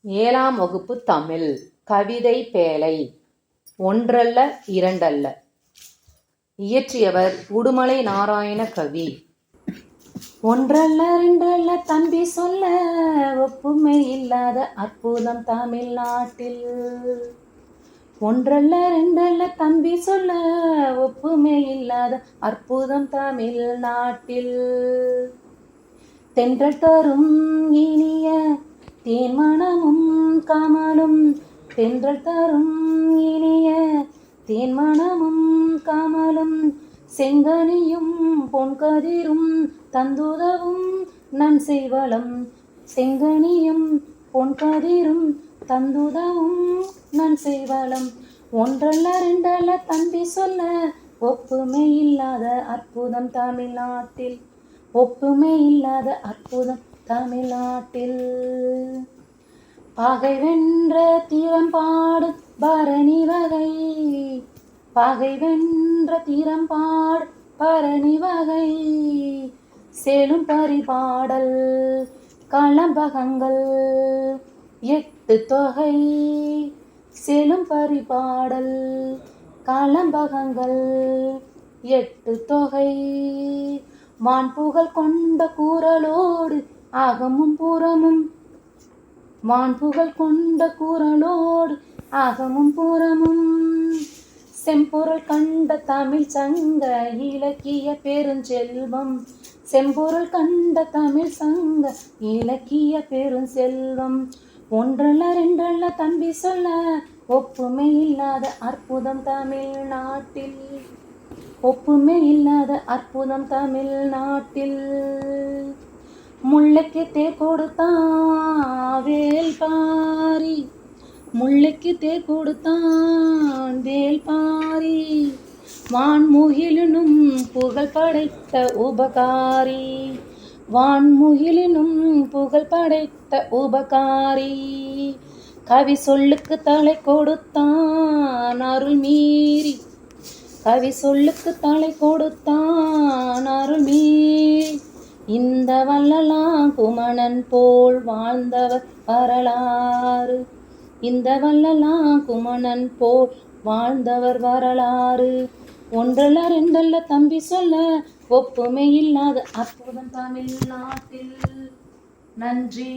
ஏழாம் வகுப்பு தமிழ் கவிதை பேழை ஒன்றல்ல இரண்டல்ல. இயற்றியவர் உடுமலை நாராயண கவி. ஒன்றல்ல ரெண்டல்ல தம்பி சொல்ல ஒப்புமை இல்லாத அற்புதம் தமிழ்நாட்டில். ஒன்றல்ல ரெண்டல்ல தம்பி சொல்ல ஒப்புமை இல்லாத அற்புதம் தமிழ்நாட்டில். தென்றல் தரும் இனிய தேன்மணமும் கமலும், தென்றல் தரும் இனிய தேன்மணமும் கமலும், செங்கனியும் பொன்கதிரும் தந்துதவும் நன் செய்வளம், செங்கனியும் பொன்கதிரும் தந்துதவும் நன் செய்வளம். ஒன்றல்ல ரெண்டல்ல தம்பி சொல்ல ஒப்புமை இல்லாத அற்புதம் தமிழ்நாட்டில், ஒப்புமை இல்லாத அற்புதம் தமிழ்நாட்டில். பகை வென்ற தீரம் பாடு பரணி வகை, பகை வென்ற தீரம் பாடு பரணி வகை, சேலும் பரிபாடல் களம்பகங்கள் 8 தொகை, சேலும் பரிபாடல் களம்பகங்கள் 8 தொகை. வான்புகழ் கொண்ட கூறலோடு ஆகமும் புறமும், வான்புகழ் கொண்ட கூறலோடு ஆகமும் புறமும், செம்பொருள் கண்ட தமிழ் சங்க இலக்கிய பெருஞ்செல்வம், செம்பொருள் கண்ட தமிழ் சங்க இலக்கிய பெருஞ்செல்வம். ஒன்றல்ல ரெண்டல்ல தம்பி சொல்ல ஒப்புமை இல்லாத அற்புதம் தமிழ்நாட்டில், ஒப்புமை இல்லாத அற்புதம் தமிழ்நாட்டில். முல்லைக்கு தேர் கொடுத்தான் வேல்பாரி, முல்லைக்கு தேர் கொடுத்தான் வேல்பாரி, வான்முகிலினும் புகழ் படைத்த உபகாரி, வான்முகிலினும் புகழ் படைத்த உபகாரி. கவி சொல்லுக்கு தலை கொடுத்தான் அருள் மீறி, கவி சொல்லுக்கு தலை கொடுத்தான் அருள் மீறி, இந்த வள்ளலார் குமணன் போல் வாழ்ந்தவர் வரலாறு, இந்த வள்ளலார் குமணன் போல் வாழ்ந்தவர் வரலாறு. ஒன்றல்ல ரெண்டல்ல தம்பி சொல்ல ஒப்புமை இல்லாத அற்புதம் தமிழ்நாட்டில். நன்றி.